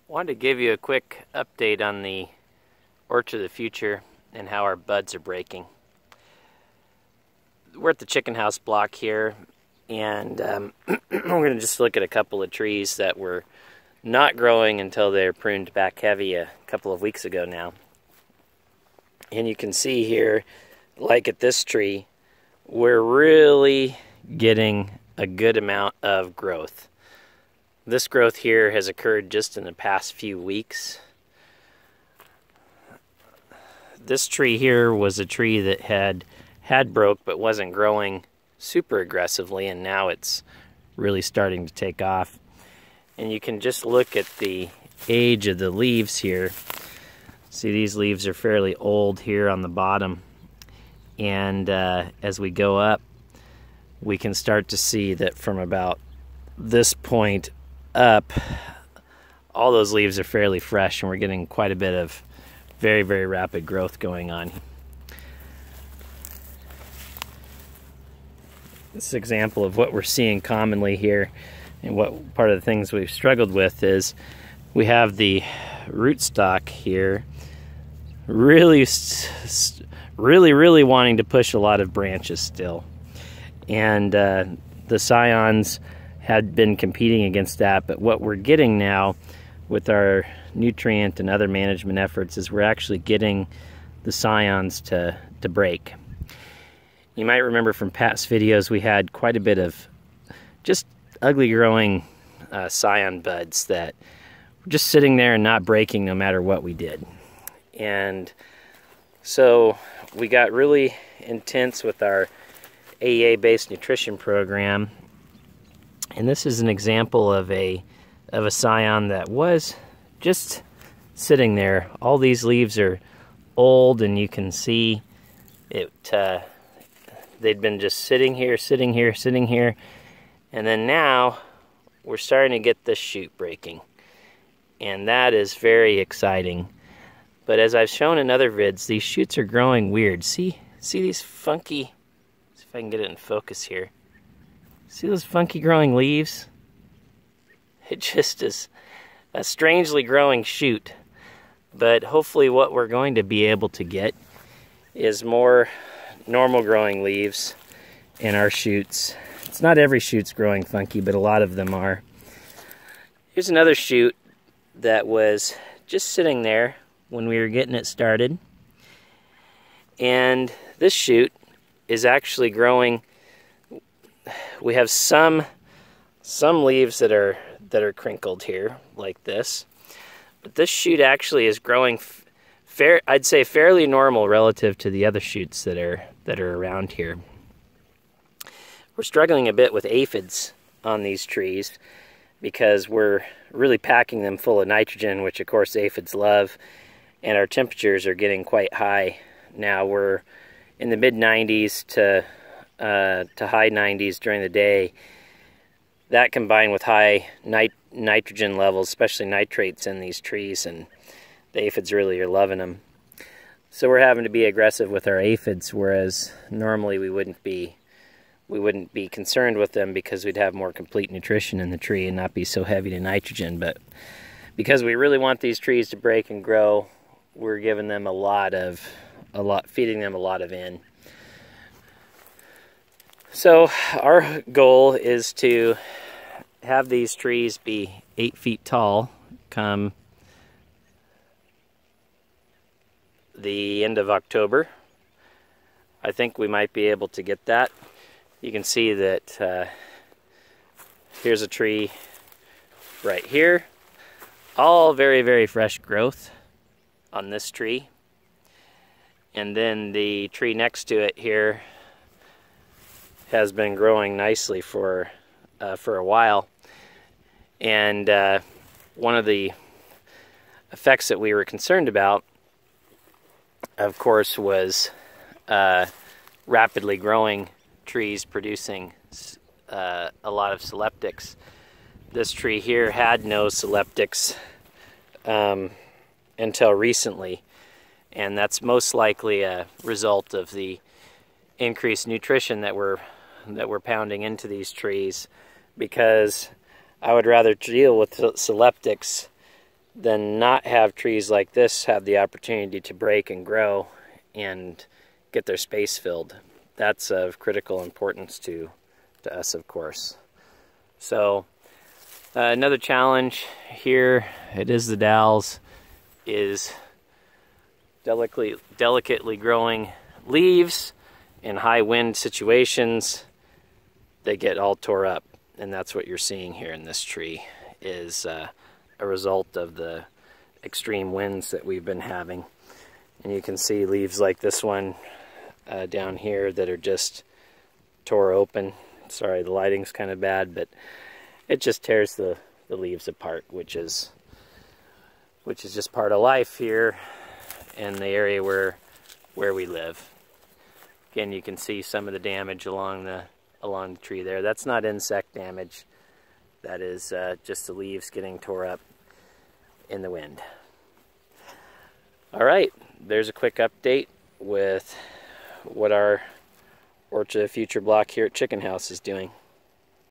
Wanted to give you a quick update on the Orchard of the Future and how our buds are breaking. We're at the chicken house block here, and we're going to just look at a couple of trees that were not growing until they're pruned back heavy a couple of weeks ago now. And you can see here, like at this tree, we're really getting a good amount of growth. This growth here has occurred just in the past few weeks. This tree here was a tree that had broke but wasn't growing super aggressively, and now it's really starting to take off. And you can just look at the age of the leaves here. See, these leaves are fairly old here on the bottom, and as we go up, we can start to see that from about this point up, all those leaves are fairly fresh, and we're getting quite a bit of very, very rapid growth going on. This is an example of what we're seeing commonly here, and what part of the things we've struggled with is we have the rootstock here really wanting to push a lot of branches still, and the scions had been competing against that. But what we're getting now with our nutrient and other management efforts is we're actually getting the scions to break. You might remember from past videos we had quite a bit of just ugly growing scion buds that were just sitting there and not breaking no matter what we did. And so we got really intense with our AEA-based nutrition program. And this is an example of a scion that was just sitting there. All these leaves are old, and you can see it. They'd been just sitting here, and then now we're starting to get this shoot breaking, and that is very exciting. But as I've shown in other vids, these shoots are growing weird. See these funky. See if I can get it in focus here. See those funky growing leaves? It just is a strangely growing shoot. But hopefully what we're going to be able to get is more normal growing leaves in our shoots. It's not every shoot's growing funky, but a lot of them are. Here's another shoot that was just sitting there when we were getting it started. And this shoot is actually growing. We have some leaves that are crinkled here like this, but this shoot actually is growing I'd say fairly normal relative to the other shoots that are around here. We're struggling a bit with aphids on these trees because we're really packing them full of nitrogen, which of course aphids love, and our temperatures are getting quite high now. We're in the mid-90s to high 90s during the day. That combined with high nitrogen levels, especially nitrates in these trees, and the aphids really are loving them. So we're having to be aggressive with our aphids, whereas normally we wouldn't be concerned with them because we'd have more complete nutrition in the tree and not be so heavy to nitrogen. But because we really want these trees to break and grow, we're giving them feeding them a lot of N. So our goal is to have these trees be 8 feet tall come the end of October. I think we might be able to get that. You can see that here's a tree right here. All very, very fresh growth on this tree. And then the tree next to it here has been growing nicely for a while. And one of the effects that we were concerned about, of course, was rapidly growing trees producing a lot of soleptics. This tree here had no soleptics until recently, and that's most likely a result of the increased nutrition that we're pounding into these trees, because I would rather deal with soleptics then not have trees like this have the opportunity to break and grow and get their space filled. That's of critical importance to us, of course. So another challenge here, it is the dowels, is delicately growing leaves in high wind situations. They get all tore up, and that's what you're seeing here in this tree, is a result of the extreme winds that we've been having. And you can see leaves like this one down here that are just tore open. Sorry, the lighting's kind of bad, but it just tears the leaves apart, which is just part of life here in the area where we live. Again, you can see some of the damage along the tree there. That's not insect damage. That is just the leaves getting tore up in the wind. All right, there's a quick update with what our Orchard of the Future block here at Chicken House is doing.